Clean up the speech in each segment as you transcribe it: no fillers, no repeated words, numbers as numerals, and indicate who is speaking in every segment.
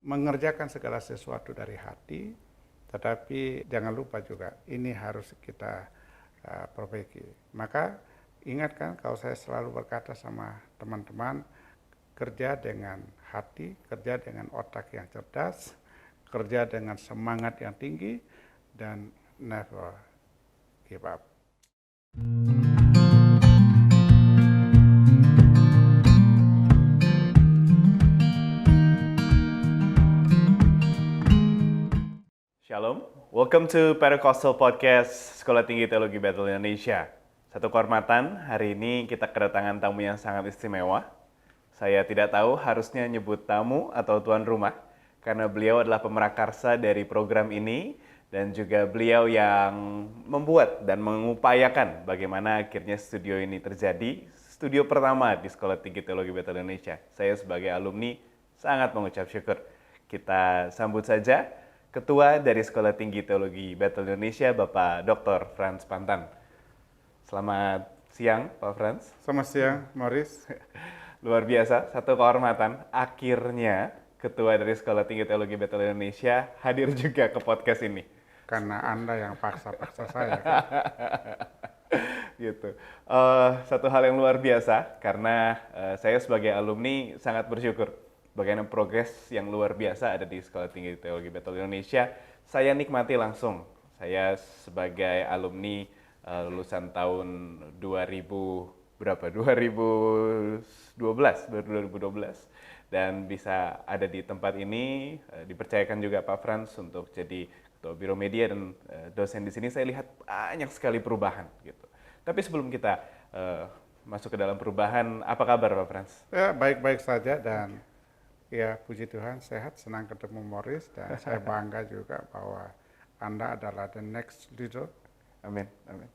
Speaker 1: mengerjakan segala sesuatu dari hati, tetapi jangan lupa juga ini harus kita perbaiki. Maka ingatkan kalau saya selalu berkata sama teman-teman, kerja dengan hati, kerja dengan otak yang cerdas, kerja dengan semangat yang tinggi, dan never give up.
Speaker 2: Shalom, welcome to Pentecostal Podcast Sekolah Tinggi Teologi Bethel Indonesia. Satu kehormatan, hari ini kita kedatangan tamu yang sangat istimewa. Saya tidak tahu harusnya nyebut tamu atau tuan rumah, karena beliau adalah pemerakarsa dari program ini, dan juga beliau yang membuat dan mengupayakan bagaimana akhirnya studio ini terjadi, studio pertama di Sekolah Tinggi Teologi Bethel Indonesia. Saya sebagai alumni sangat mengucap syukur. Kita sambut saja Ketua dari Sekolah Tinggi Teologi Bethel Indonesia, Bapak Dr. Frans Pantan. Selamat siang, Pak Frans.
Speaker 1: Selamat siang, Morris.
Speaker 2: Luar biasa, satu kehormatan. Akhirnya Ketua dari Sekolah Tinggi Teologi Bethel Indonesia hadir juga ke podcast ini.
Speaker 1: Karena Anda yang paksa-paksa saya. Kan?
Speaker 2: Gitu. Satu hal yang luar biasa, karena saya sebagai alumni sangat bersyukur bagaimana progres yang luar biasa ada di Sekolah Tinggi Teologi Bethel Indonesia. Saya nikmati langsung. Saya sebagai alumni lulusan tahun 2012 dan bisa ada di tempat ini, dipercayakan juga Pak Frans untuk jadi Ketua Biro Media dan dosen di sini. Saya lihat banyak sekali perubahan gitu. Tapi sebelum kita masuk ke dalam perubahan, apa kabar Pak Frans?
Speaker 1: Ya, baik-baik saja dan ya puji Tuhan sehat, senang ketemu Morris dan saya bangga juga bahwa Anda adalah the next leader.
Speaker 2: Amin, amin.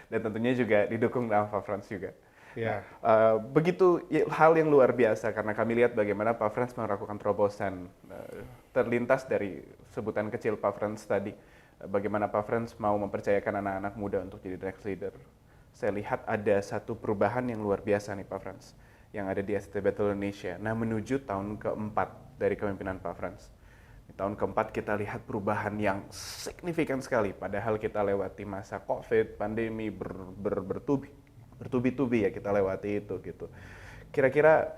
Speaker 2: Dan tentunya juga didukung sama Pak Frans juga.
Speaker 1: Ya.
Speaker 2: Begitu hal yang luar biasa karena kami lihat bagaimana Pak Frans melakukan terobosan terlintas dari sebutan kecil Pak Frans tadi. Bagaimana Pak Frans mau mempercayakan anak-anak muda untuk jadi next leader. Saya lihat ada satu perubahan yang luar biasa nih Pak Frans yang ada di ST Bethel Indonesia. Nah, menuju tahun keempat dari kepemimpinan Pak Frans. Di tahun keempat kita lihat perubahan yang signifikan sekali. Padahal kita lewati masa COVID, pandemi bertubi-tubi ya kita lewati itu gitu. Kira-kira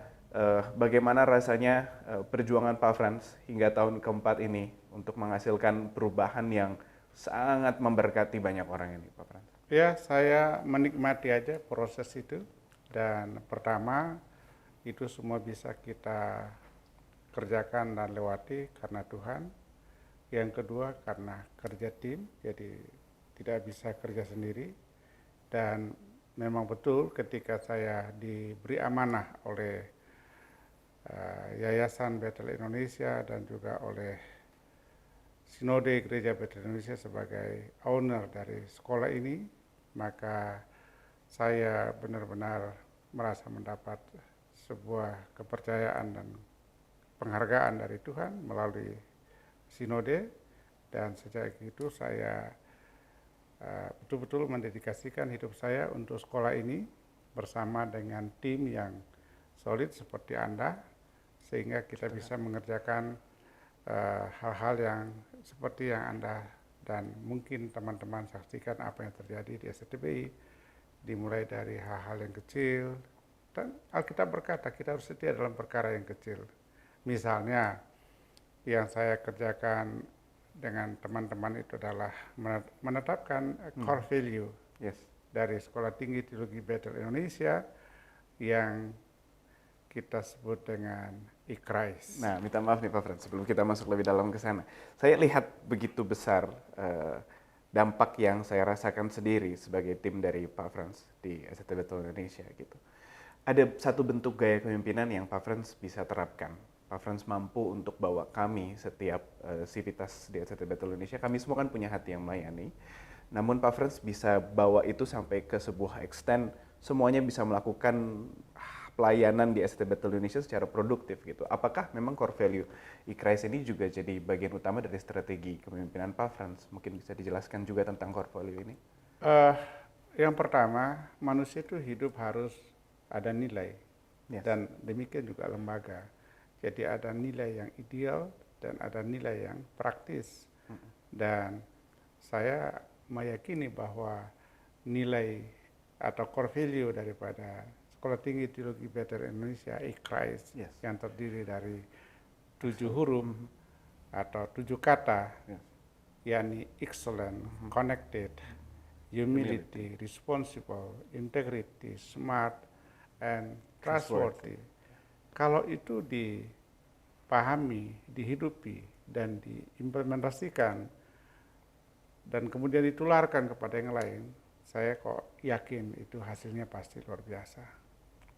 Speaker 2: bagaimana rasanya perjuangan Pak Frans hingga tahun keempat ini untuk menghasilkan perubahan yang sangat memberkati banyak orang ini, Pak Frans?
Speaker 1: Ya, saya menikmati aja proses itu. Dan pertama, itu semua bisa kita kerjakan dan lewati karena Tuhan. Yang kedua, karena kerja tim, jadi tidak bisa kerja sendiri. Dan memang betul ketika saya diberi amanah oleh Yayasan Bethel Indonesia dan juga oleh Sinode Gereja Bethel Indonesia sebagai owner dari sekolah ini, maka saya benar-benar merasa mendapat sebuah kepercayaan dan penghargaan dari Tuhan melalui sinode, dan sejak itu saya betul-betul mendedikasikan hidup saya untuk sekolah ini bersama dengan tim yang solid seperti Anda, sehingga kita bisa mengerjakan hal-hal yang seperti yang Anda dan mungkin teman-teman saksikan apa yang terjadi di STBI, dimulai dari hal-hal yang kecil, dan Alkitab berkata kita harus setia dalam perkara yang kecil. Misalnya yang saya kerjakan dengan teman-teman itu adalah menetapkan core value dari Sekolah Tinggi Teologi Bethel Indonesia yang kita sebut dengan IKRIS.
Speaker 2: Nah, minta maaf nih Pak Frans, sebelum kita masuk lebih dalam ke sana. Saya lihat begitu besar dampak yang saya rasakan sendiri sebagai tim dari Pak Frans di ST Bethel Indonesia gitu. Ada satu bentuk gaya kepemimpinan yang Pak Frans bisa terapkan. Pak Frans mampu untuk bawa kami setiap sivitas di ST Bethel Indonesia. Kami semua kan punya hati yang melayani. Namun Pak Frans bisa bawa itu sampai ke sebuah extent semuanya bisa melakukan pelayanan di ST Bethel Indonesia secara produktif gitu. Apakah memang core value IKRIS ini juga jadi bagian utama dari strategi kepemimpinan Pak Frans? Mungkin bisa dijelaskan juga tentang core value ini.
Speaker 1: Yang pertama, manusia itu hidup harus ada nilai, dan demikian juga lembaga. Jadi ada nilai yang ideal dan ada nilai yang praktis. Dan saya meyakini bahwa nilai atau core value daripada Sekolah Tinggi Teologi Betel Indonesia, IKRAIS,
Speaker 2: Yes.
Speaker 1: yang terdiri dari 7 huruf atau 7 kata,
Speaker 2: Yes.
Speaker 1: yakni excellent, connected, humility, responsible, integrity, smart, and trustworthy. Kalau itu dipahami, dihidupi, dan diimplementasikan, dan kemudian ditularkan kepada yang lain, saya kok yakin itu hasilnya pasti luar biasa.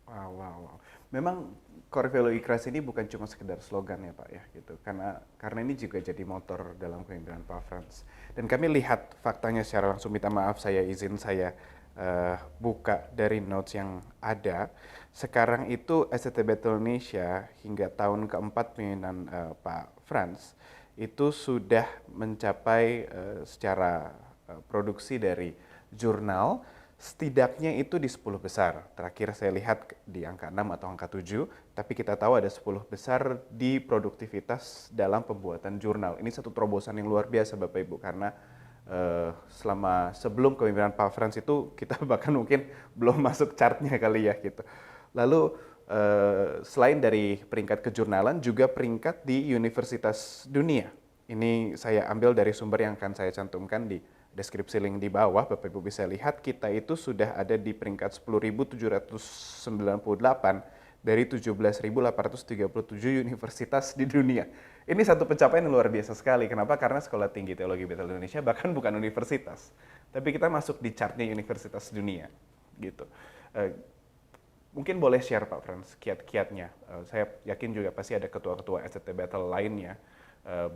Speaker 2: Wow. Memang core value IKRAIS ini bukan cuma sekedar slogan ya Pak ya gitu. Karena ini juga jadi motor dalam kepemimpinan Pak Frans. Dan kami lihat faktanya secara langsung, minta maaf saya buka dari notes yang ada. Sekarang itu STT Betel Indonesia hingga tahun keempat pemimpinan Pak Frans itu sudah mencapai secara produksi dari jurnal setidaknya itu di 10 besar. Terakhir saya lihat di angka 6 atau angka 7, tapi kita tahu ada 10 besar di produktivitas dalam pembuatan jurnal. Ini satu terobosan yang luar biasa Bapak Ibu, karena sebelum kepemimpinan Pak Frans itu kita bahkan mungkin belum masuk chartnya kali ya gitu. Lalu selain dari peringkat kejurnalan, juga peringkat di universitas dunia. Ini saya ambil dari sumber yang akan saya cantumkan di deskripsi link di bawah. Bapak Ibu bisa lihat kita itu sudah ada di peringkat 10.798 dari 17.837 universitas di dunia. Ini satu pencapaian yang luar biasa sekali. Kenapa? Karena Sekolah Tinggi Teologi Betel Indonesia bahkan bukan universitas, tapi kita masuk di chartnya universitas dunia gitu. Mungkin boleh share Pak Frans kiat-kiatnya. Saya yakin juga pasti ada ketua-ketua STT Betel lainnya,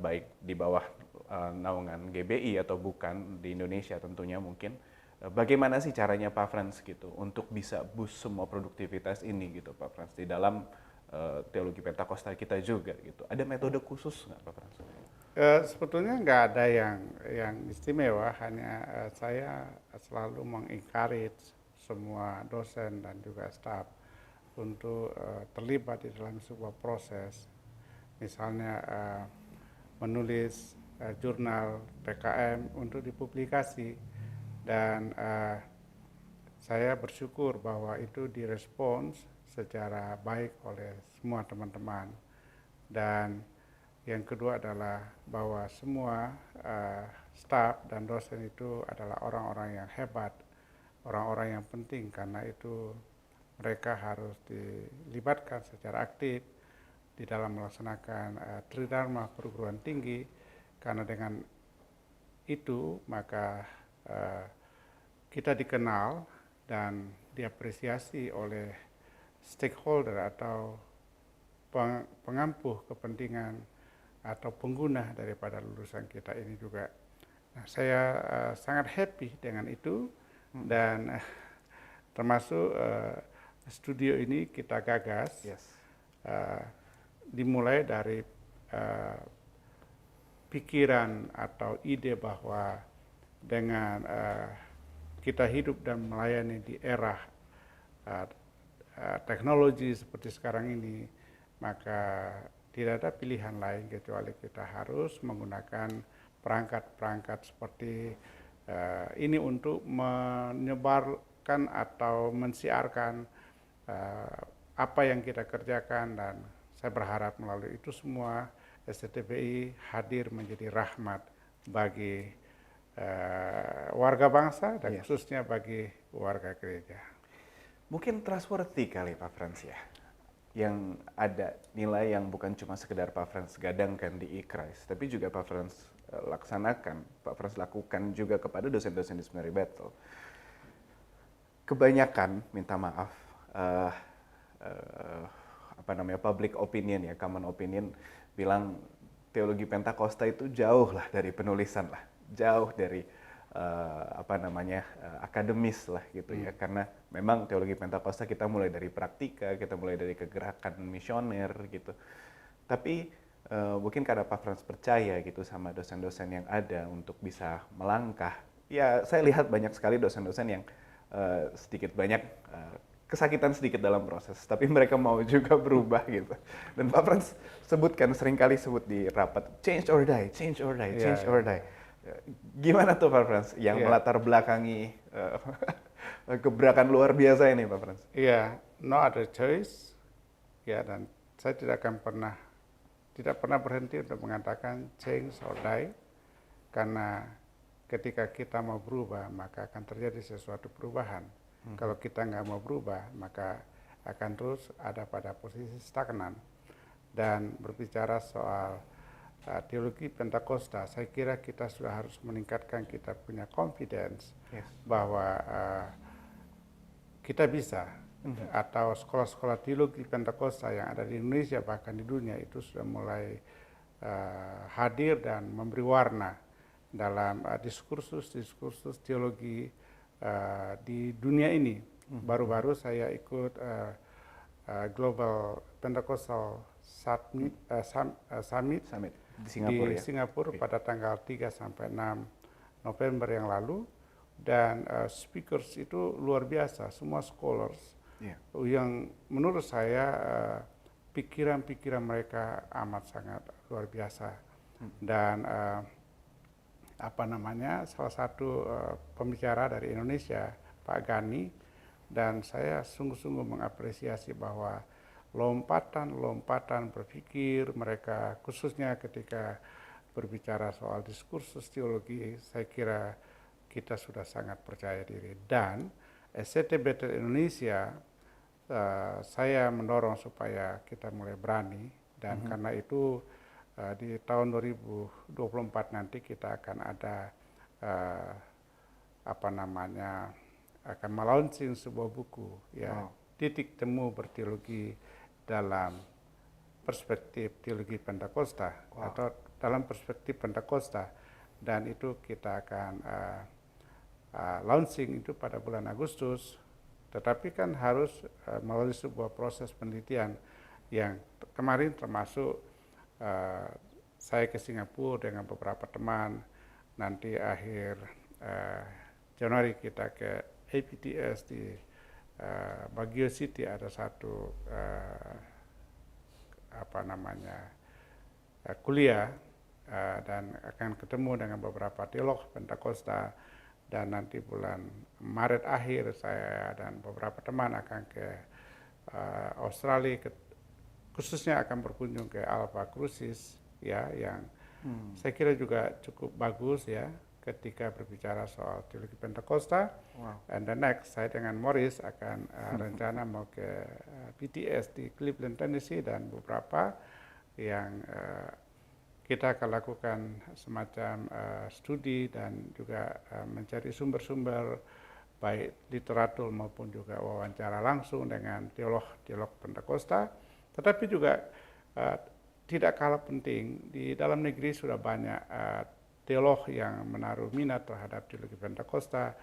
Speaker 2: baik di bawah naungan GBI atau bukan, di Indonesia tentunya mungkin. Bagaimana sih caranya Pak Frans gitu untuk bisa boost semua produktivitas ini gitu Pak Frans di dalam teologi Pentakosta kita juga gitu. Ada metode khusus nggak Pak Frans?
Speaker 1: Sebetulnya nggak ada yang istimewa, hanya saya selalu mengencourage semua dosen dan juga staf untuk terlibat di dalam sebuah proses. Misalnya menulis jurnal PKM untuk dipublikasi, dan saya bersyukur bahwa itu direspons secara baik oleh semua teman-teman. Dan yang kedua adalah bahwa semua staf dan dosen itu adalah orang-orang yang hebat, orang-orang yang penting, karena itu mereka harus dilibatkan secara aktif di dalam melaksanakan Tridharma perguruan tinggi, karena dengan itu maka kita dikenal dan diapresiasi oleh stakeholder atau pengampuh kepentingan atau pengguna daripada lulusan kita ini juga. Nah, saya sangat happy dengan itu, dan termasuk studio ini kita gagas.
Speaker 2: Yes.
Speaker 1: Dimulai dari pikiran atau ide bahwa dengan kita hidup dan melayani di era teknologi seperti sekarang ini, maka tidak ada pilihan lain kecuali kita harus menggunakan perangkat-perangkat seperti ini untuk menyebarkan atau mensiarkan apa yang kita kerjakan. Dan saya berharap melalui itu semua STTBI hadir menjadi rahmat bagi warga bangsa dan khususnya bagi warga gereja.
Speaker 2: Mungkin trustworthy kali Pak Frans ya, yang ada nilai yang bukan cuma sekedar Pak Frans gadangkan di IKRAIS, tapi juga Pak Frans Pak Frans lakukan juga kepada dosen-dosen di Seminari Betel. Kebanyakan, minta maaf, public opinion ya, common opinion bilang teologi Pentakosta itu jauh lah dari penulisan lah, jauh dari akademis lah gitu ya, karena memang teologi Pentakosta kita mulai dari praktika, kita mulai dari kegerakan misioner gitu. Tapi mungkin karena Pak Frans percaya gitu sama dosen-dosen yang ada untuk bisa melangkah. Ya saya lihat banyak sekali dosen-dosen yang sedikit banyak kesakitan sedikit dalam proses, tapi mereka mau juga berubah gitu. Dan Pak Frans sebutkan, seringkali sebut di rapat, change or die, change or die, change or die. Gimana tuh Pak Frans yang melatar belakangi gebrakan luar biasa ini Pak Frans?
Speaker 1: Iya, no other choice. Ya, dan saya tidak pernah berhenti untuk mengatakan change or die, karena ketika kita mau berubah maka akan terjadi sesuatu perubahan. Kalau kita nggak mau berubah maka akan terus ada pada posisi stagnan. Dan berbicara soal teologi Pentakosta, saya kira kita sudah harus meningkatkan kita punya confidence bahwa kita bisa, atau sekolah-sekolah teologi Pentakosta yang ada di Indonesia bahkan di dunia itu sudah mulai hadir dan memberi warna dalam diskursus teologi di dunia ini. Baru-baru saya ikut Global Pentecostal Summit di Singapura pada tanggal 3 sampai 6 November yang lalu, dan speakers itu luar biasa, semua scholars yang menurut saya pikiran-pikiran mereka amat sangat luar biasa. Dan salah satu pembicara dari Indonesia, Pak Gani, dan saya sungguh-sungguh mengapresiasi bahwa lompatan berpikir mereka, khususnya ketika berbicara soal diskursus teologi, saya kira kita sudah sangat percaya diri. Dan SCT Bethel Indonesia, saya mendorong supaya kita mulai berani, dan karena itu di tahun 2024 nanti kita akan ada akan melaunching sebuah buku, Titik Temu Berteologi dalam Perspektif Teologi Pentakosta, atau dalam perspektif Pentakosta, dan itu kita akan launching itu pada bulan Agustus. Tetapi kan harus melalui sebuah proses penelitian yang kemarin termasuk saya ke Singapura dengan beberapa teman. Nanti akhir Januari kita ke APTS di Baguio City, ada satu kuliah, dan akan ketemu dengan beberapa teolog Pentakosta. Dan nanti bulan Maret akhir saya dan beberapa teman akan ke Australia, khususnya akan berkunjung ke Alpha Crucis, yang saya kira juga cukup bagus ketika berbicara soal teologi Pentakosta. And the next, saya dengan Morris akan rencana mau ke PTS di Cleveland, Tennessee, dan beberapa yang kita akan lakukan semacam studi dan juga mencari sumber-sumber baik literatur maupun juga wawancara langsung dengan teolog Pentakosta. Tetapi juga tidak kalah penting, di dalam negeri sudah banyak teolog yang menaruh minat terhadap teologi Pentakosta.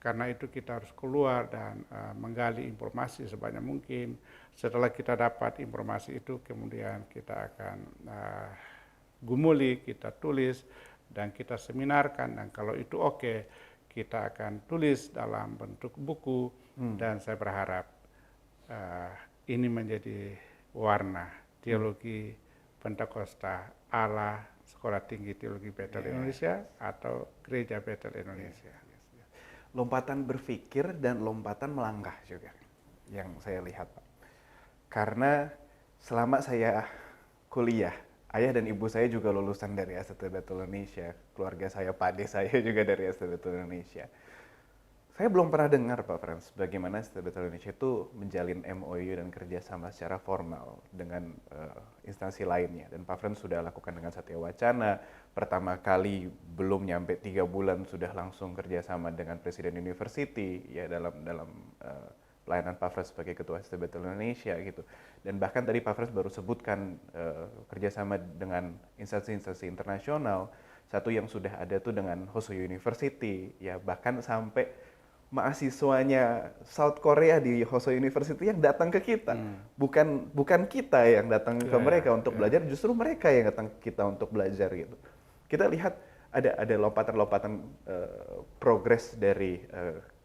Speaker 1: Karena itu kita harus keluar dan menggali informasi sebanyak mungkin. Setelah kita dapat informasi itu, kemudian kita akan gumuli, kita tulis, dan kita seminarkan. Dan kalau itu oke, kita akan tulis dalam bentuk buku. Dan saya berharap ini menjadi warna teologi Pentakosta ala Sekolah Tinggi Teologi Bethel Indonesia atau Gereja Bethel Indonesia.
Speaker 2: Lompatan berpikir dan lompatan melangkah juga yang saya lihat, Pak. Karena selama saya kuliah, ayah dan ibu saya juga lulusan dari SCT Bethel Indonesia, keluarga saya, Pak Ade saya juga dari SCT Bethel Indonesia. Saya belum pernah dengar, Pak Frans, bagaimana SCT Bethel Indonesia itu menjalin MOU dan kerjasama secara formal dengan instansi lainnya. Dan Pak Frans sudah lakukan dengan Satya Wacana, pertama kali belum nyampe 3 bulan sudah langsung kerjasama dengan Presiden University, dalam pelayanan Pak Frans sebagai Ketua SCT Bethel Indonesia gitu. Dan bahkan tadi Pak Frans baru sebutkan kerjasama dengan instansi-instansi internasional. Satu yang sudah ada tuh dengan Hoseo University, bahkan sampai mahasiswanya South Korea di Hoseo University yang datang ke kita, bukan kita yang datang ke mereka untuk belajar, justru mereka yang datang ke kita untuk belajar gitu. Kita lihat ada lompatan-lompatan progres dari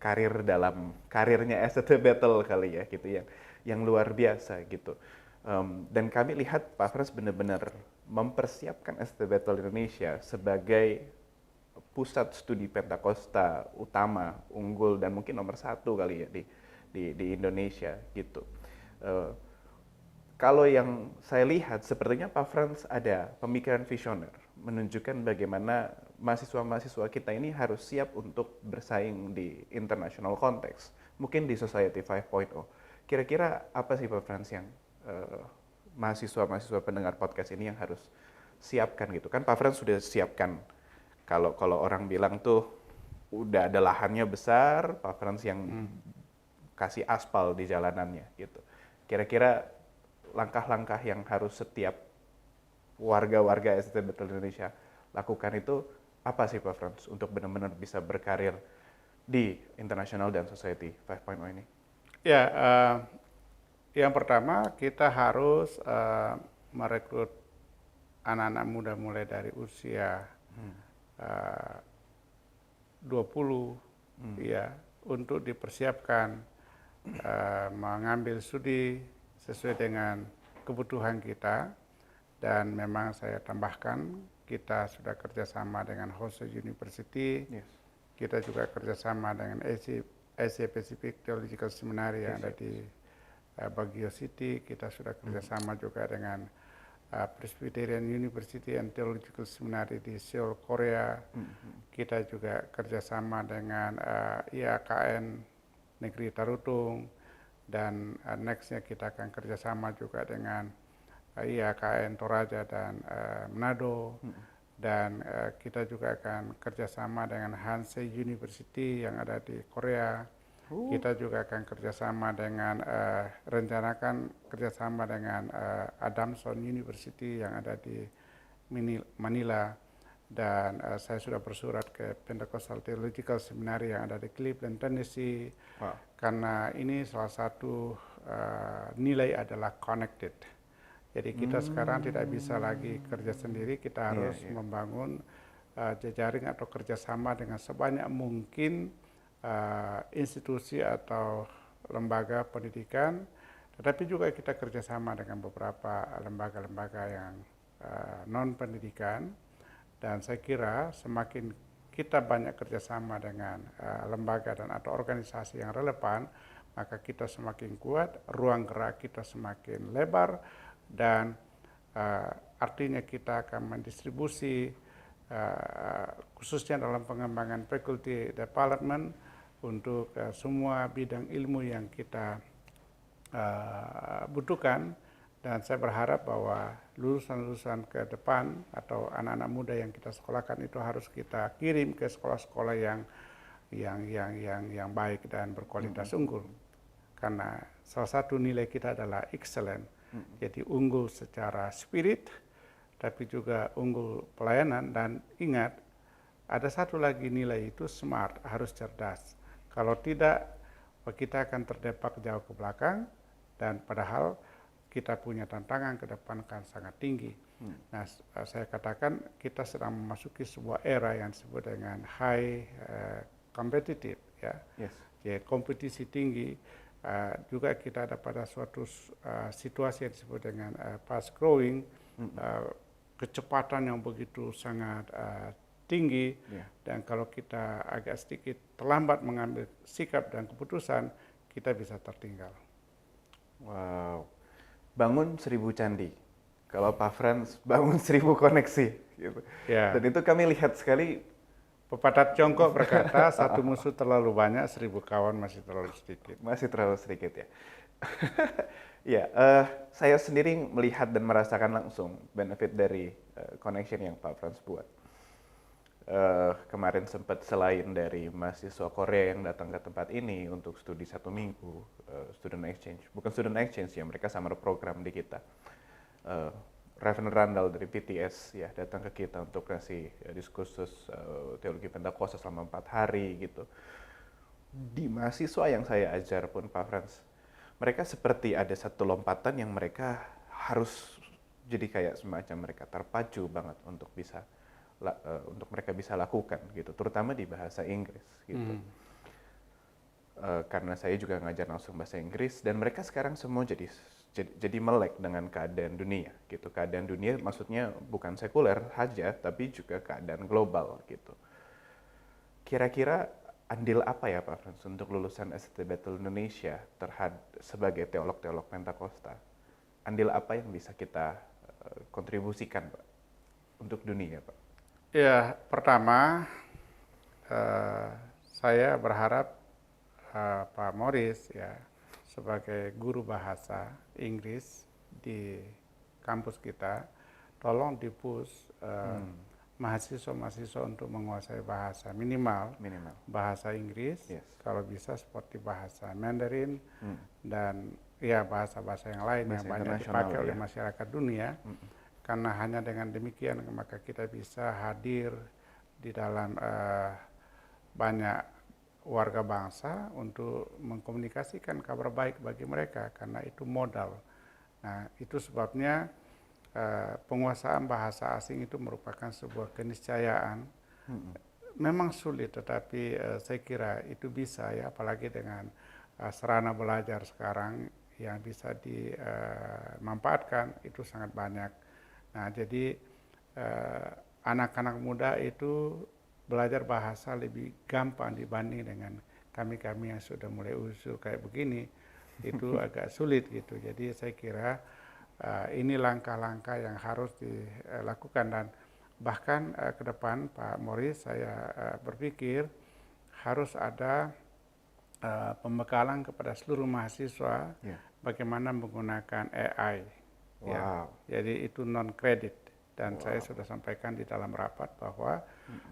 Speaker 2: karirnya ST Battle kali ya gitu yang luar biasa gitu. Dan kami lihat Pak Frans benar-benar mempersiapkan ST Battle Indonesia sebagai pusat studi Pentakosta utama, unggul dan mungkin nomor 1 kali ya di Indonesia gitu. Eh, Kalau yang saya lihat sepertinya Pak Frans ada pemikiran visioner menunjukkan bagaimana mahasiswa-mahasiswa kita ini harus siap untuk bersaing di international context, mungkin di Society 5.0. Kira-kira apa sih Pak Frans yang mahasiswa-mahasiswa pendengar podcast ini yang harus siapkan gitu kan? Pak Frans sudah siapkan. Kalau orang bilang tuh udah ada lahannya besar, Pak Frans yang kasih aspal di jalanannya gitu. Kira-kira langkah-langkah yang harus setiap warga-warga ST Battle Indonesia lakukan itu apa sih Pak Frans untuk benar-benar bisa berkarir di International dan Society 5.0 ini?
Speaker 1: Ya, yang pertama kita harus merekrut anak-anak muda mulai dari usia 20 ya untuk dipersiapkan mengambil studi sesuai dengan kebutuhan kita. Dan memang saya tambahkan kita sudah kerjasama dengan Hosei University,
Speaker 2: Yes.
Speaker 1: kita juga kerjasama dengan Asia Pacific Theological Seminary yang ada di Baguio City, kita sudah kerjasama juga dengan Presbyterian University and Theological Seminary di Seoul, Korea. Kita juga kerjasama dengan IAKN Negeri Tarutung, dan nextnya kita akan kerjasama juga dengan IAKN Toraja dan Manado, dan kita juga akan kerjasama dengan Hansei University yang ada di Korea. Kita juga akan kerjasama dengan rencanakan kerjasama dengan Adamson University yang ada di Manila, dan saya sudah bersurat ke Pentecostal Theological Seminary yang ada di Cleveland, Tennessee.
Speaker 2: Wow.
Speaker 1: Karena ini salah satu nilai adalah connected. Jadi kita sekarang tidak bisa lagi kerja sendiri, kita harus membangun jejaring atau kerjasama dengan sebanyak mungkin institusi atau lembaga pendidikan, tetapi juga kita kerjasama dengan beberapa lembaga-lembaga yang non pendidikan. Dan saya kira semakin kita banyak kerjasama dengan lembaga dan atau organisasi yang relevan, maka kita semakin kuat, ruang gerak kita semakin lebar, dan artinya kita akan mendistribusi khususnya dalam pengembangan faculty development untuk semua bidang ilmu yang kita butuhkan. Dan saya berharap bahwa lulusan-lulusan ke depan atau anak-anak muda yang kita sekolahkan itu harus kita kirim ke sekolah-sekolah yang baik dan berkualitas unggul. Karena salah satu nilai kita adalah excellent. Jadi unggul secara spirit, tapi juga unggul pelayanan. Dan ingat, ada satu lagi nilai itu smart, harus cerdas. Kalau tidak, kita akan terdepak jauh ke belakang, dan padahal kita punya tantangan ke depan kan sangat tinggi. Nah, saya katakan kita sedang memasuki sebuah era yang disebut dengan high competitive, ya.
Speaker 2: Yes.
Speaker 1: Ya, kompetisi tinggi. Juga kita ada pada suatu situasi yang disebut dengan fast growing, kecepatan yang begitu sangat tinggi, dan kalau kita agak sedikit terlambat mengambil sikap dan keputusan, kita bisa tertinggal.
Speaker 2: Wow, bangun 1000 candi. Kalau Pak Frans bangun 1000 koneksi, gitu.
Speaker 1: Ya.
Speaker 2: Dan itu kami lihat sekali.
Speaker 1: Pepatah Tiongkok berkata, satu musuh terlalu banyak, 1000 kawan masih terlalu sedikit.
Speaker 2: Masih terlalu sedikit ya. Ya, saya sendiri melihat dan merasakan langsung benefit dari connection yang Pak Frans buat. Kemarin sempat selain dari mahasiswa Korea yang datang ke tempat ini untuk studi 1 minggu, student exchange, bukan student exchange ya, mereka summer program di kita. Reverend Randall dari PTS ya datang ke kita untuk kasih diskursus teologi Pentakosta selama 4 hari gitu. Di mahasiswa yang saya ajar pun Pak Frans, mereka seperti ada satu lompatan yang mereka harus jadi kayak semacam mereka terpacu banget untuk bisa untuk mereka bisa lakukan gitu, terutama di bahasa Inggris gitu. karena saya juga ngajar langsung bahasa Inggris dan mereka sekarang semua jadi melek dengan keadaan dunia gitu. Keadaan dunia maksudnya bukan sekuler saja tapi juga keadaan global gitu. Kira-kira andil apa ya Pak Frans untuk lulusan ST Battle Indonesia sebagai teolog-teolog Pentakosta? Andil apa yang bisa kita kontribusikan Pak untuk dunia Pak?
Speaker 1: Ya, pertama saya berharap Pak Morris ya sebagai guru bahasa Inggris di kampus kita, tolong dipush mahasiswa-mahasiswa untuk menguasai bahasa minimal bahasa Inggris,
Speaker 2: Yes.
Speaker 1: kalau bisa seperti bahasa Mandarin dan ya bahasa-bahasa yang lain yang banyak dipakai oleh masyarakat dunia. Karena hanya dengan demikian maka kita bisa hadir di dalam banyak warga bangsa untuk mengkomunikasikan kabar baik bagi mereka, karena itu modal. Nah, itu sebabnya penguasaan bahasa asing itu merupakan sebuah keniscayaan. Memang sulit, tetapi saya kira itu bisa ya, apalagi dengan sarana belajar sekarang yang bisa dimanfaatkan itu sangat banyak. Nah, jadi anak-anak muda itu belajar bahasa lebih gampang dibanding dengan kami-kami yang sudah mulai usul kayak begini, itu agak sulit gitu. Jadi saya kira ini langkah-langkah yang harus dilakukan, dan bahkan ke depan Pak Morris saya berpikir harus ada pembekalan kepada seluruh mahasiswa bagaimana menggunakan AI.
Speaker 2: Wow.
Speaker 1: Ya, jadi itu non kredit. Dan saya sudah sampaikan di dalam rapat bahwa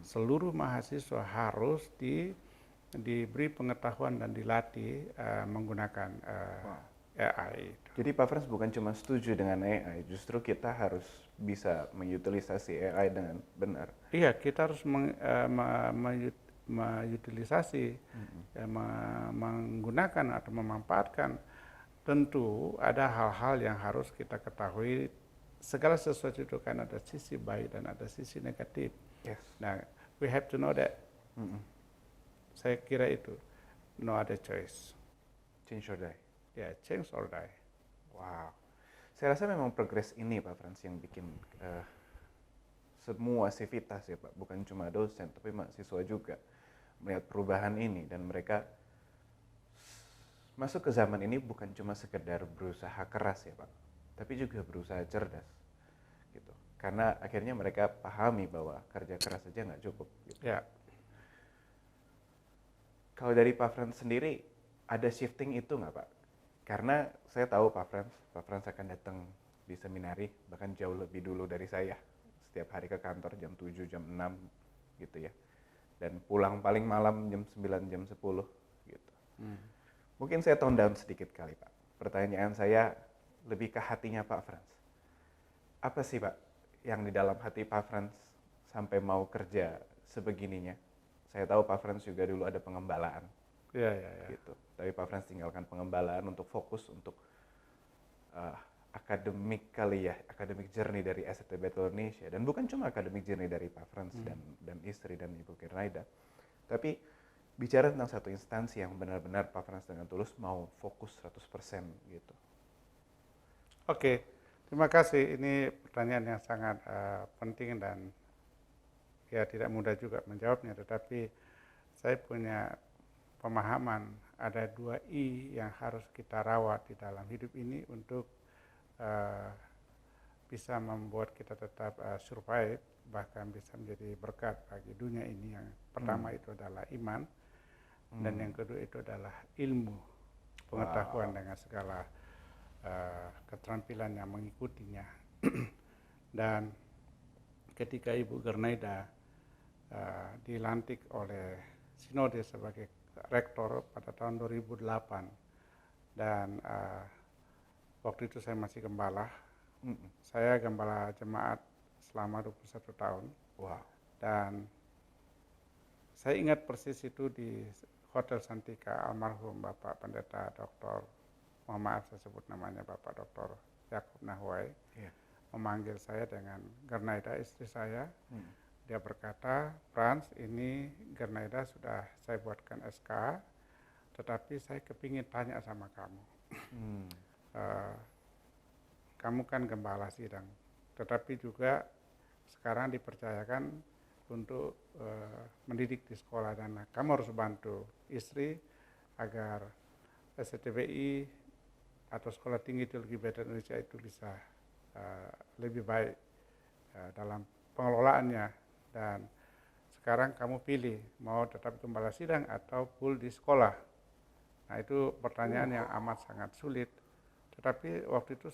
Speaker 1: seluruh mahasiswa harus diberi pengetahuan dan dilatih menggunakan AI.
Speaker 2: Jadi Pak Frans bukan cuma setuju dengan AI, justru kita harus bisa mengutilisasi AI dengan benar.
Speaker 1: Iya, kita harus mengutilisasi, menggunakan atau memanfaatkan. Tentu ada hal-hal yang harus kita ketahui. Segala sesuatu itu kan ada sisi baik dan ada sisi negatif.
Speaker 2: Yes.
Speaker 1: Nah, we have to know that. Saya kira itu no other choice.
Speaker 2: Change or die.
Speaker 1: Ya, change or die.
Speaker 2: Wow. Saya rasa memang progres ini Pak Frans yang bikin semua sivitas ya Pak, bukan cuma dosen tapi mahasiswa juga melihat perubahan ini, dan mereka masuk ke zaman ini bukan cuma sekedar berusaha keras ya Pak, tapi juga berusaha cerdas gitu. Karena akhirnya mereka pahami bahwa kerja keras saja nggak cukup gitu.
Speaker 1: Ya.
Speaker 2: Kalau dari Pak Frans sendiri ada shifting itu nggak Pak? Karena saya tahu Pak Frans akan datang di seminari bahkan jauh lebih dulu dari saya. Setiap hari ke kantor jam 7, jam 6 gitu ya. Dan pulang paling malam jam 9, jam 10 gitu. Mungkin saya tone down sedikit kali Pak. Pertanyaan saya lebih ke hatinya Pak Frans. Apa sih Pak yang di dalam hati Pak Frans sampai mau kerja sebegininya? Saya tahu Pak Frans juga dulu ada pengembalaan.
Speaker 1: Ya.
Speaker 2: Gitu. Tapi Pak Frans tinggalkan pengembalaan untuk fokus untuk akademik kali ya, akademik journey dari ST Battle Indonesia. Dan bukan cuma akademik journey dari Pak Frans dan istri dan Ibu Gernaida, tapi bicara tentang satu instansi yang benar-benar Pak Frans dengan tulus mau fokus 100% gitu.
Speaker 1: Oke, terima kasih. Ini pertanyaan yang sangat penting dan ya tidak mudah juga menjawabnya, tetapi saya punya pemahaman ada 2 I yang harus kita rawat di dalam hidup ini untuk bisa membuat kita tetap survive, bahkan bisa menjadi berkat bagi dunia ini. Yang pertama itu adalah iman, dan yang kedua itu adalah ilmu, pengetahuan dengan segala keterampilan yang mengikutinya. Dan ketika Ibu Gernaida dilantik oleh Sinode sebagai rektor pada tahun 2008, dan waktu itu saya masih gembala. Saya gembala jemaat selama 21 tahun.
Speaker 2: Wow.
Speaker 1: Dan saya ingat persis itu di Hotel Santika, almarhum Bapak Pendeta Dr. Maaf saya sebut namanya Bapak Dr. Yakub Nahwai, memanggil saya dengan Gernaida, istri saya. Dia berkata, Frans, ini Gernaida sudah saya buatkan SK, tetapi saya kepingin tanya sama kamu.
Speaker 2: Hmm.
Speaker 1: Eh, Kamu kan gembala sidang, tetapi juga sekarang dipercayakan untuk mendidik di sekolah, dan kamu harus bantu istri agar STBI atau Sekolah Tinggi Teologi Bethel Indonesia itu bisa lebih baik dalam pengelolaannya. Dan sekarang kamu pilih mau tetap gembala sidang atau full di sekolah. Nah, itu pertanyaan yang amat sangat sulit. Tetapi waktu itu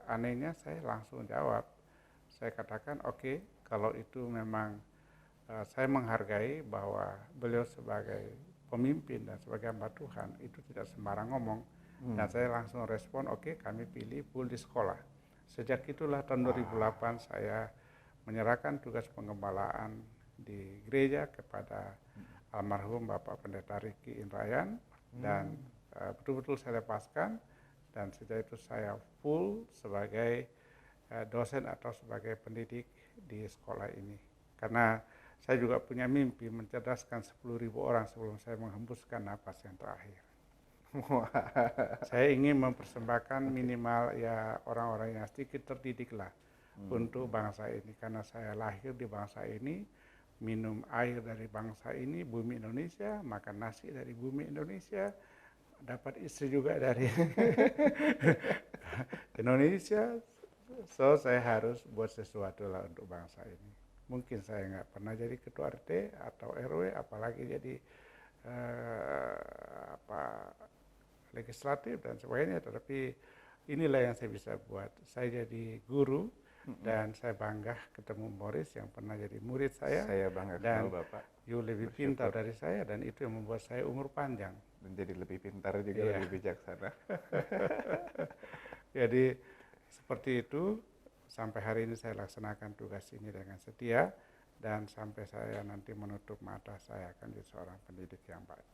Speaker 1: anehnya saya langsung jawab. Saya katakan oke, kalau itu memang saya menghargai bahwa beliau sebagai pemimpin dan sebagai hamba Tuhan itu tidak sembarang ngomong. Dan saya langsung respon, oke, kami pilih full di sekolah. Sejak itulah tahun 2008 saya menyerahkan tugas penggembalaan di gereja kepada almarhum Bapak Pendeta Riki Indrayan, dan betul-betul saya lepaskan. Dan sejak itu saya full sebagai dosen atau sebagai pendidik di sekolah ini. Karena saya juga punya mimpi mencerdaskan 10.000 orang sebelum saya menghembuskan napas yang terakhir. Saya ingin mempersembahkan minimal ya orang-orang yang sedikit terdidik lah untuk bangsa ini. Karena saya lahir di bangsa ini, minum air dari bangsa ini, bumi Indonesia, makan nasi dari bumi Indonesia, dapat istri juga dari Indonesia. So saya harus buat sesuatu lah untuk bangsa ini. Mungkin saya nggak pernah jadi ketua RT atau RW, apalagi jadi legislatif dan sebagainya, tetapi inilah yang saya bisa buat. Saya jadi guru dan saya bangga ketemu Boris yang pernah jadi murid saya.
Speaker 2: Saya bangga
Speaker 1: dan
Speaker 2: kenal Bapak.
Speaker 1: You lebih pintar dari saya, dan itu yang membuat saya umur panjang.
Speaker 2: Dan jadi lebih pintar juga, lebih bijaksana.
Speaker 1: Jadi seperti itu, sampai hari ini saya laksanakan tugas ini dengan setia, dan sampai saya nanti menutup mata, saya akan jadi seorang pendidik yang baik.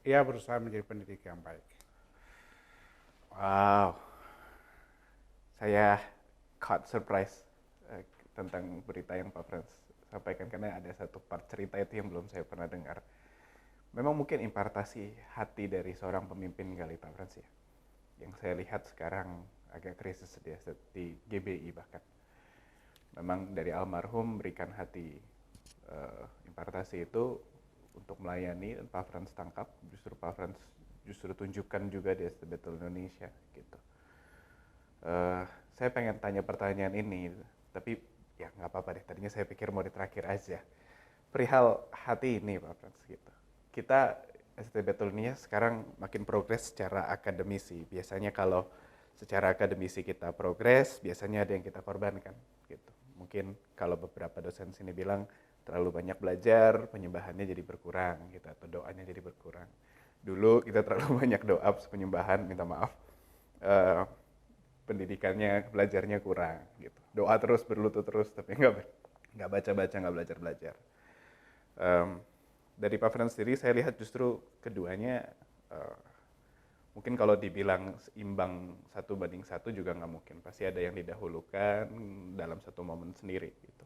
Speaker 1: Ia berusaha menjadi pendidik yang baik.
Speaker 2: Wow, saya caught surprise tentang berita yang Pak Frans sampaikan, karena ada satu part cerita itu yang belum saya pernah dengar. Memang mungkin impartasi hati dari seorang pemimpin kali Pak Frans ya, yang saya lihat sekarang agak krisis di GBI bahkan. Memang dari almarhum berikan hati impartasi itu untuk melayani, dan Pak Frans tangkap, justru Pak Frans tunjukkan juga di ST Bethel Indonesia gitu. Saya pengen tanya pertanyaan ini, tapi ya nggak apa-apa deh, tadinya saya pikir mau di terakhir aja. Perihal hati ini Pak Frans gitu. Kita ST Bethel Indonesia sekarang makin progres secara akademisi. Biasanya kalau secara akademisi kita progres, biasanya ada yang kita korbankan gitu. Mungkin kalau beberapa dosen sini bilang terlalu banyak belajar, penyembahannya jadi berkurang gitu, atau doanya jadi berkurang. Dulu kita terlalu banyak doa penyembahan, minta maaf, pendidikannya, belajarnya kurang gitu. Doa terus, berlutut terus, tapi nggak baca-baca, nggak belajar-belajar. Dari Pak Frans sendiri saya lihat justru keduanya mungkin kalau dibilang seimbang 1:1 juga nggak mungkin. Pasti ada yang didahulukan dalam satu momen sendiri gitu.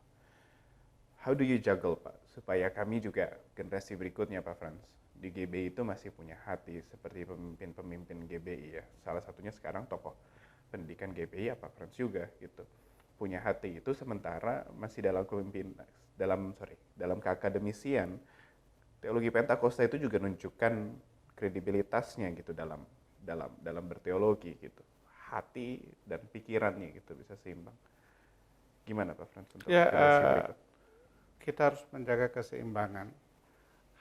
Speaker 2: How do you juggle Pak, supaya kami juga generasi berikutnya Pak Frans di GBI itu masih punya hati seperti pemimpin-pemimpin GBI ya. Salah satunya sekarang tokoh pendidikan GBI ya Pak Frans juga gitu. Punya hati itu, sementara masih dalam keakademisian teologi Pentakosta itu juga menunjukkan kredibilitasnya gitu dalam berteologi gitu. Hati dan pikirannya gitu bisa seimbang. Gimana Pak Frans untuk generasi berikut?
Speaker 1: Kita harus menjaga keseimbangan.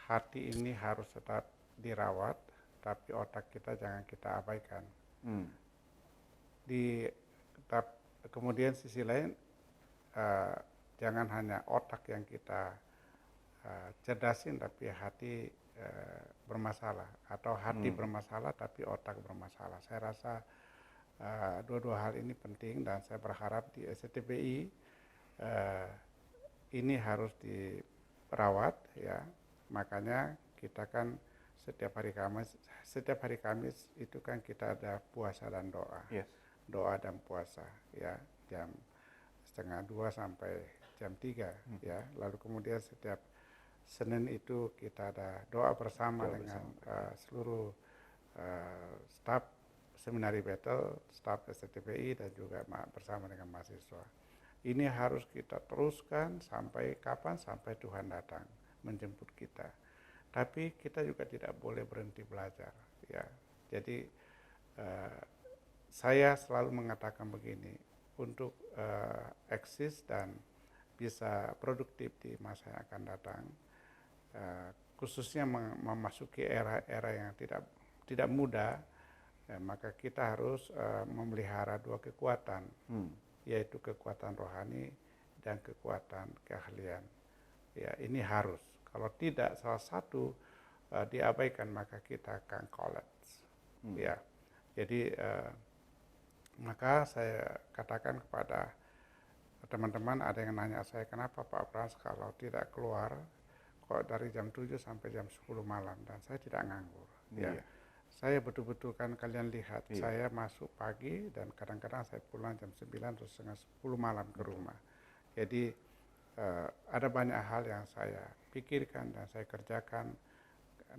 Speaker 1: Hati ini harus tetap dirawat, tapi otak kita jangan kita abaikan. Kemudian sisi lain, jangan hanya otak yang kita cerdasin, tapi hati bermasalah, atau hati bermasalah tapi otak bermasalah. Saya rasa dua-dua hal ini penting, dan saya berharap di STBI ini harus dirawat ya. Makanya kita kan setiap hari Kamis itu kan kita ada puasa dan doa.
Speaker 2: Yes.
Speaker 1: Doa dan puasa ya, jam 1:30 sampai jam 3 ya. Lalu kemudian setiap Senin itu kita ada doa bersama dengan seluruh staf Seminari Battle, staf STTPI dan juga bersama dengan mahasiswa. Ini harus kita teruskan sampai kapan? Sampai Tuhan datang menjemput kita. Tapi kita juga tidak boleh berhenti belajar. Ya, jadi saya selalu mengatakan begini, untuk eksis dan bisa produktif di masa yang akan datang, khususnya memasuki era-era yang tidak mudah, maka kita harus memelihara dua kekuatan, yaitu kekuatan rohani dan kekuatan keahlian. Ya, ini harus. Kalau tidak salah satu diabaikan, maka kita akan collapse. Ya, jadi maka saya katakan kepada teman-teman, ada yang nanya saya, kenapa Pak Frans kalau tidak keluar kok dari jam 7 sampai jam 10 malam, dan saya tidak nganggur. Ya. Saya betul-betul kan kalian lihat, saya masuk pagi dan kadang-kadang saya pulang jam 9 atau setengah 10 malam ke rumah. Jadi ada banyak hal yang saya pikirkan dan saya kerjakan,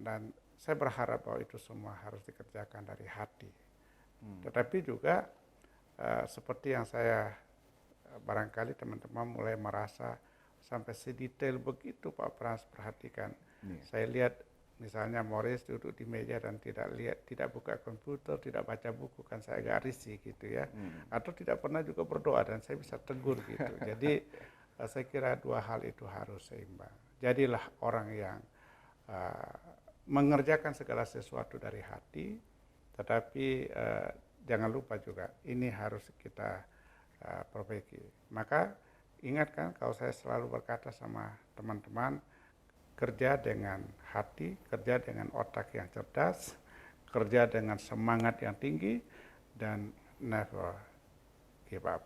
Speaker 1: dan saya berharap bahwa itu semua harus dikerjakan dari hati. Tetapi juga seperti yang saya barangkali teman-teman mulai merasa sampai sedetail begitu Pak Frans perhatikan. Saya lihat misalnya Morris duduk di meja dan tidak buka komputer, tidak baca buku, kan saya agak risih gitu ya. Atau tidak pernah juga berdoa, dan saya bisa tegur gitu. Jadi saya kira dua hal itu harus seimbang. Jadilah orang yang mengerjakan segala sesuatu dari hati, tetapi jangan lupa juga ini harus kita perbaiki. Maka ingatkan, kalau saya selalu berkata sama teman-teman, kerja dengan hati, kerja dengan otak yang cerdas, kerja dengan semangat yang tinggi, dan never give up.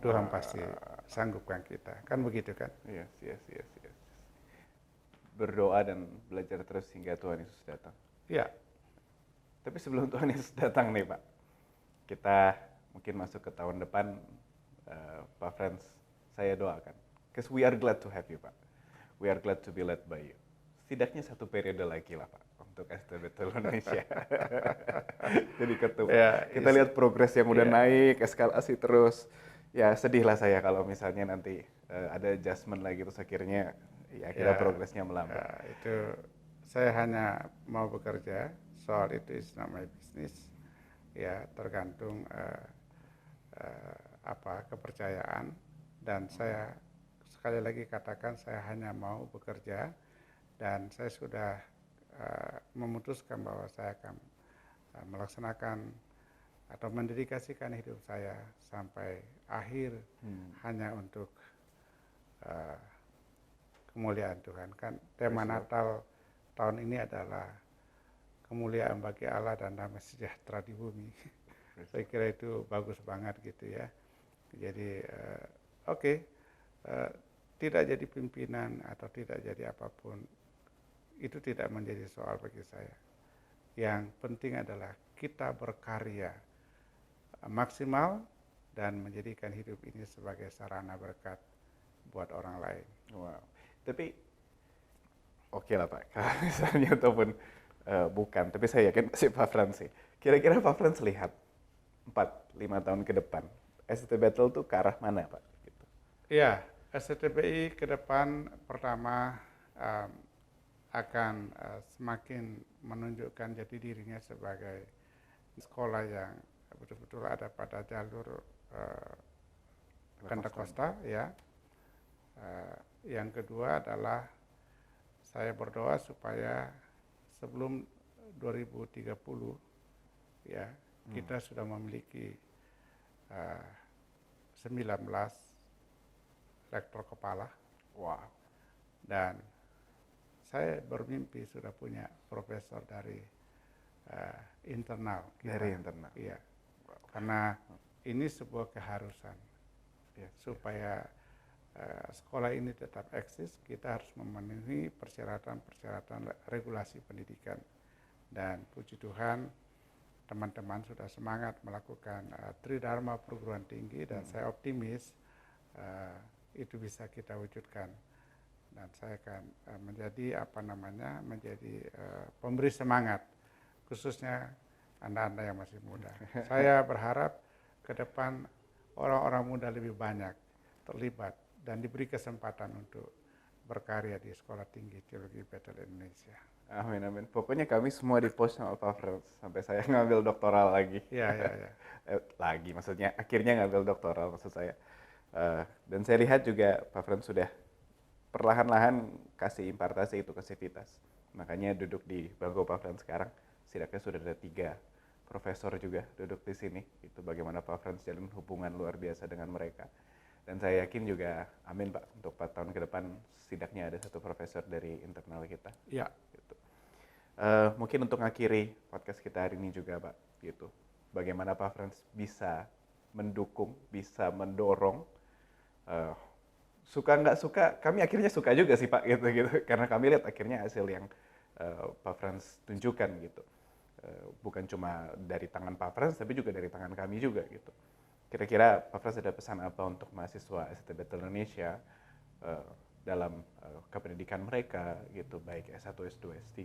Speaker 1: Tuhan pasti sanggupkan kita, kan begitu kan?
Speaker 2: Yes. Berdoa dan belajar terus hingga Tuhan Yesus datang.
Speaker 1: Iya.
Speaker 2: Tapi sebelum Tuhan Yesus datang nih Pak, kita mungkin masuk ke tahun depan, Pak Frans, saya doakan. Because we are glad to have you Pak. We are glad to be led by you. Setidaknya satu periode lagi lah Pak untuk STBT Indonesia. Jadi ketua. Kita lihat progres yang udah naik, eskalasi terus. Ya sedih lah saya kalau misalnya nanti ada adjustment lagi terus akhirnya ya kita progresnya melambat.
Speaker 1: Itu saya hanya mau bekerja, soal itu is not my business. Ya tergantung kepercayaan, dan saya sekali lagi katakan, saya hanya mau bekerja, dan saya sudah memutuskan bahwa saya akan melaksanakan atau mendedikasikan hidup saya sampai akhir hanya untuk kemuliaan Tuhan. Kan tema Natal tahun ini adalah kemuliaan bagi Allah dan damai sejahtera di bumi. Saya kira itu bagus banget gitu ya. Jadi tidak jadi pimpinan atau tidak jadi apapun, itu tidak menjadi soal bagi saya. Yang penting adalah kita berkarya maksimal dan menjadikan hidup ini sebagai sarana berkat buat orang lain.
Speaker 2: Wow. Tapi oke lah Pak, kalau misalnya ataupun bukan, tapi saya yakin si Pak Frans sih. Kira-kira Pak Frans lihat 4-5 tahun ke depan, ST Battle tuh ke arah mana Pak? Gitu.
Speaker 1: Iya, STTPI ke depan pertama akan semakin menunjukkan jati dirinya sebagai sekolah yang betul-betul ada pada jalur Pentakosta ya. Yang kedua adalah saya berdoa supaya sebelum 2030 ya kita sudah memiliki 19 rektor kepala.
Speaker 2: Wow.
Speaker 1: Dan saya bermimpi sudah punya profesor dari internal kita.
Speaker 2: Dari internal.
Speaker 1: Iya. Wow. Karena ini sebuah keharusan supaya sekolah ini tetap eksis, kita harus memenuhi persyaratan regulasi pendidikan. Dan puji Tuhan, teman-teman sudah semangat melakukan Tridharma perguruan tinggi, dan saya optimis itu bisa kita wujudkan. Dan saya akan menjadi menjadi pemberi semangat khususnya Anda-Anda yang masih muda. Saya berharap ke depan orang-orang muda lebih banyak terlibat dan diberi kesempatan untuk berkarya di Sekolah Tinggi Teologi Bethel Indonesia.
Speaker 2: Amin, amin. Pokoknya kami semua di post sama Pak Frans sampai saya ngambil doktoral lagi.
Speaker 1: Ya, ya, ya.
Speaker 2: Lagi, maksudnya akhirnya ngambil doktoral maksud saya. Dan saya lihat juga Pak Frans sudah perlahan-lahan kasih impartasi itu ke Civitas. Makanya duduk di bangku Pak Frans sekarang, setidaknya sudah ada 3 profesor juga duduk di sini. Itu bagaimana Pak Frans jalin hubungan luar biasa dengan mereka. Dan saya yakin juga, amin Pak, untuk 4 tahun ke depan setidaknya ada 1 profesor dari internal kita.
Speaker 1: Ya.
Speaker 2: Gitu. Mungkin untuk ngakhiri podcast kita hari ini juga Pak, gitu. Bagaimana Pak Frans bisa mendukung, bisa mendorong, suka nggak suka, kami akhirnya suka juga sih Pak, gitu. Karena kami lihat akhirnya hasil yang Pak Frans tunjukkan gitu. Bukan cuma dari tangan Pak Frans, tapi juga dari tangan kami juga gitu. Kira-kira Pak Frans ada pesan apa untuk mahasiswa ST Bethel Indonesia dalam kependidikan mereka gitu, baik S1, S2, S3?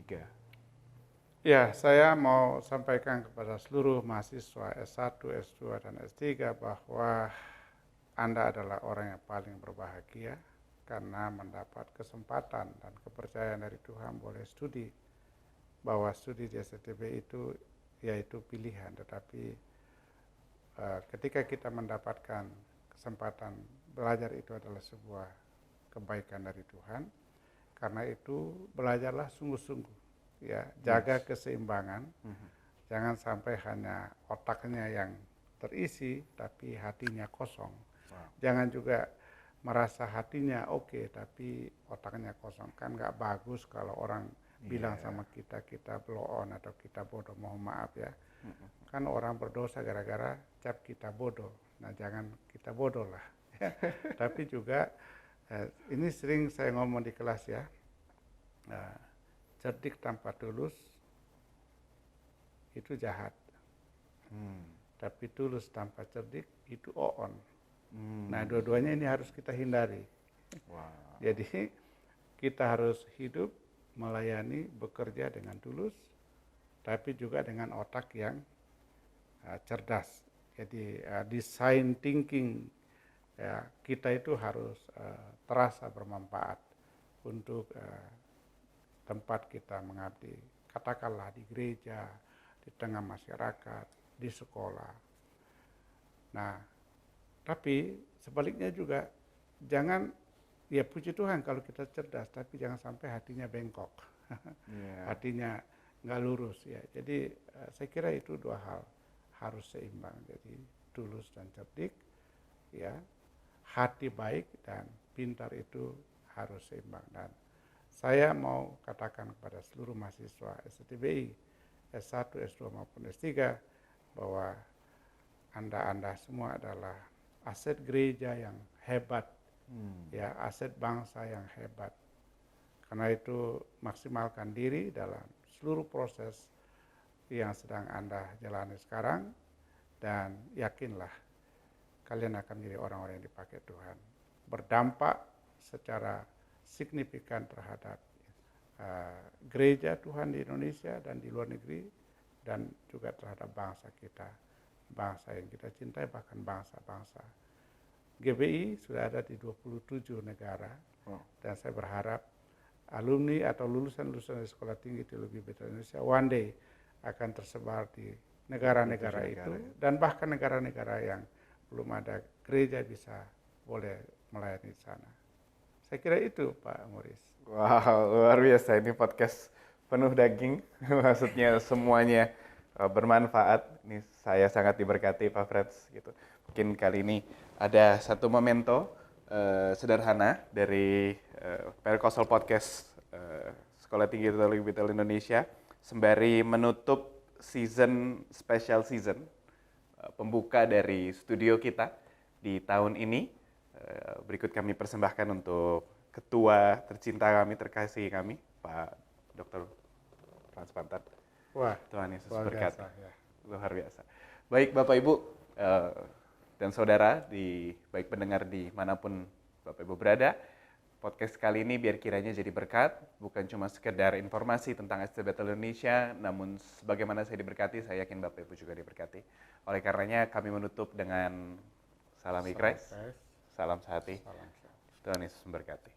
Speaker 1: Ya, saya mau sampaikan kepada seluruh mahasiswa S1, S2, dan S3 bahwa Anda adalah orang yang paling berbahagia karena mendapat kesempatan dan kepercayaan dari Tuhan boleh studi. Bahwa studi di STB itu yaitu pilihan, tetapi ketika kita mendapatkan kesempatan belajar itu adalah sebuah kebaikan dari Tuhan. Karena itu belajarlah sungguh-sungguh. Ya, jaga keseimbangan. Jangan sampai hanya otaknya yang terisi tapi hatinya kosong. Jangan juga merasa hatinya oke, tapi otaknya kosong. Kan nggak bagus kalau orang bilang sama kita blow on atau kita bodoh. Mohon maaf ya. Kan orang berdosa gara-gara cap kita bodoh. Nah, jangan kita bodoh lah. Tapi juga ini sering saya ngomong di kelas ya. Cerdik tanpa tulus itu jahat. Tapi tulus tanpa cerdik itu on. Nah, dua-duanya ini harus kita hindari.
Speaker 2: Wow.
Speaker 1: Jadi kita harus hidup, melayani, bekerja dengan tulus, tapi juga dengan otak yang cerdas. Jadi design thinking ya, kita itu harus terasa bermanfaat untuk tempat kita mengabdi, katakanlah di gereja, di tengah masyarakat, di sekolah. Nah, tapi sebaliknya juga jangan, ya puji Tuhan kalau kita cerdas, tapi jangan sampai hatinya bengkok, hatinya nggak lurus ya. Jadi saya kira itu 2 hal harus seimbang. Jadi tulus dan cerdik, ya, hati baik dan pintar itu harus seimbang. Dan saya mau katakan kepada seluruh mahasiswa STBI, S1, S2 maupun S3, bahwa Anda semua adalah aset gereja yang hebat, ya, aset bangsa yang hebat. Karena itu maksimalkan diri dalam seluruh proses yang sedang Anda jalani sekarang, dan yakinlah kalian akan menjadi orang-orang yang dipakai Tuhan, berdampak secara signifikan terhadap gereja Tuhan di Indonesia dan di luar negeri, dan juga terhadap bangsa kita, bangsa yang kita cintai, bahkan bangsa-bangsa. GBI sudah ada di 27 negara, dan saya berharap alumni atau lulusan-lulusan dari Sekolah Tinggi Teologi Bethel Indonesia one day akan tersebar di negara-negara itu, dan bahkan negara-negara yang belum ada gereja bisa boleh melayani di sana. Saya kira itu Pak Moris.
Speaker 2: Wow, luar biasa, ini podcast penuh daging, maksudnya semuanya bermanfaat. Ini saya sangat diberkati Pak Frans gitu. Mungkin kali ini ada satu memento sederhana dari Perikosol Podcast Sekolah Tinggi Teologi Bethel Indonesia, sembari menutup special season pembuka dari studio kita di tahun ini. Berikut kami persembahkan untuk ketua tercinta kami, terkasih kami, Pak Dr. Frans Pantat.
Speaker 1: Wah,
Speaker 2: Tuhan Yesus berkati.
Speaker 1: Ya.
Speaker 2: Luar biasa. Baik Bapak Ibu dan Saudara, baik pendengar di manapun Bapak Ibu berada, podcast kali ini biar kiranya jadi berkat, bukan cuma sekedar informasi tentang ST Battle Indonesia, namun sebagaimana saya diberkati, saya yakin Bapak Ibu juga diberkati. Oleh karenanya kami menutup dengan salam ikhlas, salam sehati,
Speaker 1: Salam sehat.
Speaker 2: Tuhan Yesus memberkati.